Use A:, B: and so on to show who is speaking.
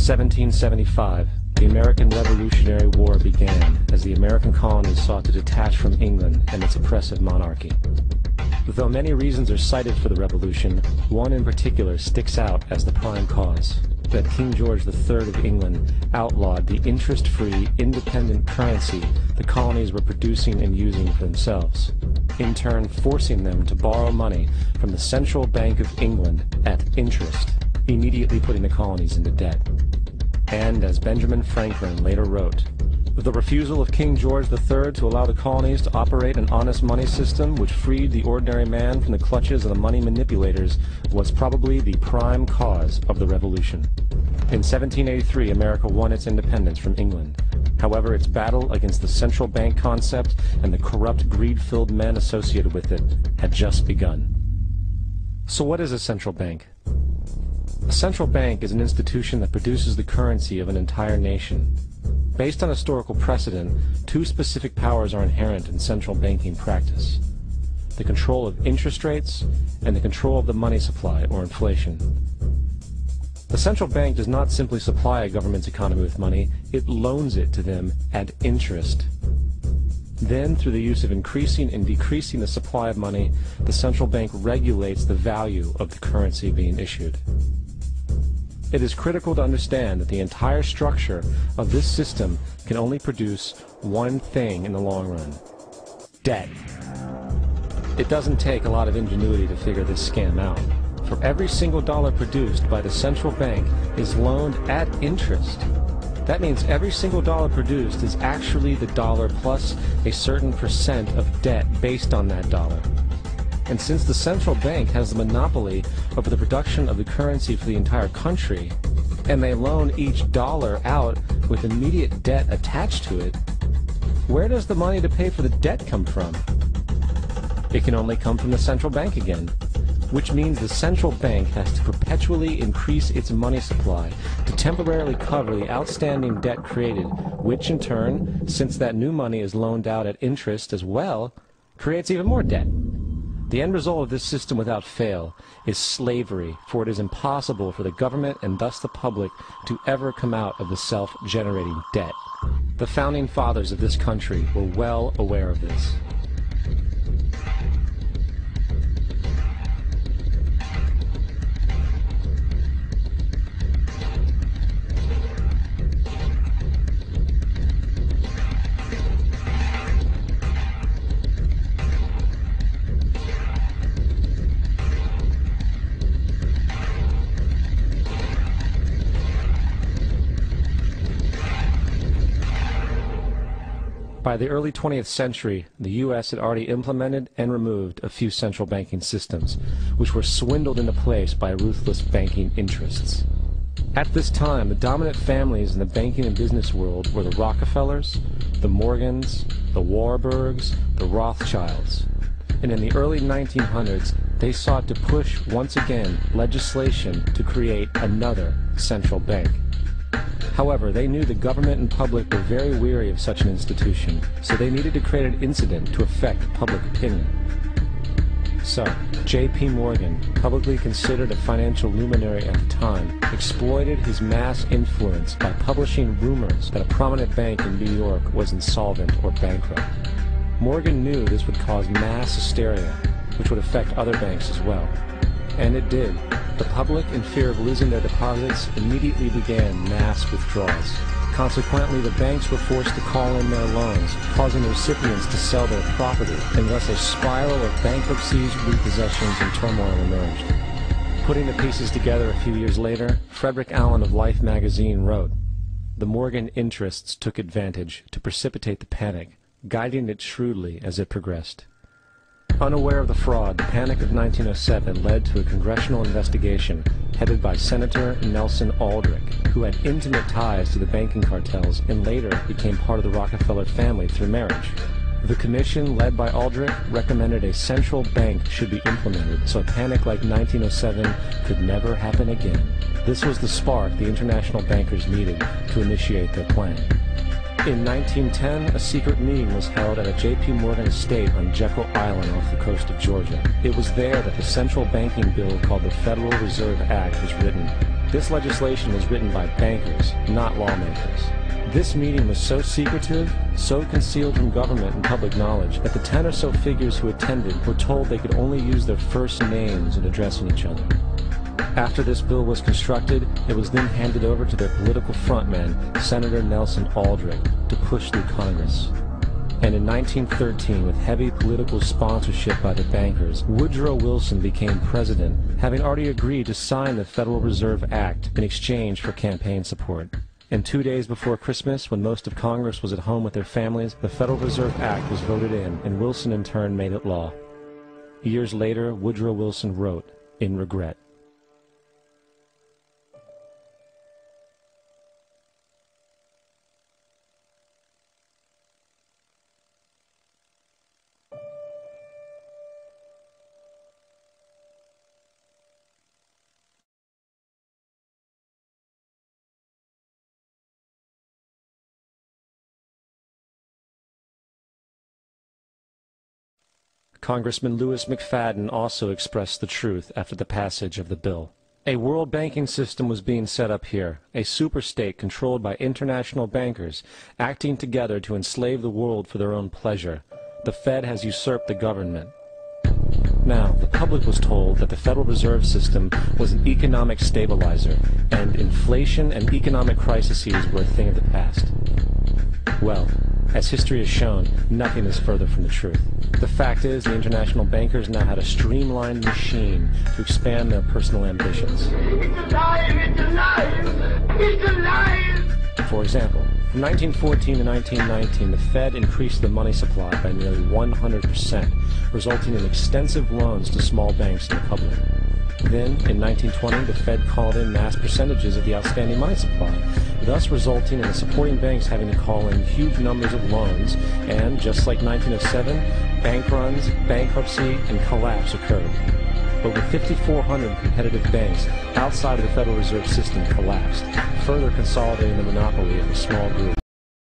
A: 1775, the American Revolutionary War began as the American colonies sought to detach from England and its oppressive monarchy. Though many reasons are cited for the revolution, one in particular sticks out as the prime cause: that King George III of England outlawed the interest-free, independent currency the colonies were producing and using for themselves, in turn forcing them to borrow money from the Central Bank of England at interest, immediately putting the colonies into debt. And as Benjamin Franklin later wrote, the refusal of King George III to allow the colonies to operate an honest money system which freed the ordinary man from the clutches of the money manipulators was probably the prime cause of the revolution. In 1783, America won its independence from England. However, its battle against the central bank concept and the corrupt, greed-filled men associated with it had just begun. So what is a central bank? A central bank is an institution that produces the currency of an entire nation. Based on historical precedent, two specific powers are inherent in central banking practice: the control of interest rates and the control of the money supply, or inflation. The central bank does not simply supply a government's economy with money, it loans it to them at interest. Then, through the use of increasing and decreasing the supply of money, the central bank regulates the value of the currency being issued. It is critical to understand that the entire structure of this system can only produce one thing in the long run: debt. It doesn't take a lot of ingenuity to figure this scam out. For every single dollar produced by the central bank is loaned at interest. That means every single dollar produced is actually the dollar plus a certain percent of debt based on that dollar. And since the central bank has the monopoly over the production of the currency for the entire country, and they loan each dollar out with immediate debt attached to it, where does the money to pay for the debt come from? It can only come from the central bank again, which means the central bank has to perpetually increase its money supply to temporarily cover the outstanding debt created, which in turn, since that new money is loaned out at interest as well, creates even more debt. The end result of this system without fail is slavery, for it is impossible for the government and thus the public to ever come out of the self-generating debt. The founding fathers of this country were well aware of this. By the early 20th century, the U.S. had already implemented and removed a few central banking systems, which were swindled into place by ruthless banking interests. At this time, the dominant families in the banking and business world were the Rockefellers, the Morgans, the Warburgs, the Rothschilds. And in the early 1900s, they sought to push once again legislation to create another central bank. However, they knew the government and public were very weary of such an institution, so they needed to create an incident to affect public opinion. So, J.P. Morgan, publicly considered a financial luminary at the time, exploited his mass influence by publishing rumors that a prominent bank in New York was insolvent or bankrupt. Morgan knew this would cause mass hysteria, which would affect other banks as well. And it did. The public, in fear of losing their deposits, immediately began mass withdrawals. Consequently, the banks were forced to call in their loans, causing the recipients to sell their property, and thus a spiral of bankruptcies, repossessions, and turmoil emerged. Putting the pieces together a few years later, Frederick Allen of Life magazine wrote, "The Morgan interests took advantage to precipitate the panic, guiding it shrewdly as it progressed." Unaware of the fraud, the Panic of 1907 led to a congressional investigation headed by Senator Nelson Aldrich, who had intimate ties to the banking cartels and later became part of the Rockefeller family through marriage. The commission, led by Aldrich, recommended a central bank should be implemented so a panic like 1907 could never happen again. This was the spark the international bankers needed to initiate their plan. In 1910, a secret meeting was held at a J.P. Morgan estate on Jekyll Island off the coast of Georgia. It was there that the central banking bill called the Federal Reserve Act was written. This legislation was written by bankers, not lawmakers. This meeting was so secretive, so concealed from government and public knowledge, that the 10 or so figures who attended were told they could only use their first names in addressing each other. After this bill was constructed, it was then handed over to their political frontman, Senator Nelson Aldrich, to push through Congress. And in 1913, with heavy political sponsorship by the bankers, Woodrow Wilson became president, having already agreed to sign the Federal Reserve Act in exchange for campaign support. And 2 days before Christmas, when most of Congress was at home with their families, the Federal Reserve Act was voted in, and Wilson in turn made it law. Years later, Woodrow Wilson wrote, in regret, Congressman Louis McFadden also expressed the truth after the passage of the bill. A world banking system was being set up here, a superstate controlled by international bankers, acting together to enslave the world for their own pleasure. The Fed has usurped the government. Now, the public was told that the Federal Reserve System was an economic stabilizer, and inflation and economic crises were a thing of the past. Well, as history has shown, nothing is further from the truth. The fact is, the international bankers now had a streamlined machine to expand their personal ambitions.
B: It's alive! It's alive! It's alive!
A: For example, from 1914 to 1919, the Fed increased the money supply by nearly 100%, resulting in extensive loans to small banks and the public. Then, in 1920, the Fed called in mass percentages of the outstanding money supply, thus resulting in the supporting banks having to call in huge numbers of loans, and, just like 1907, bank runs, bankruptcy, and collapse occurred. Over 5,400 competitive banks outside of the Federal Reserve System collapsed, further consolidating the monopoly of a small group.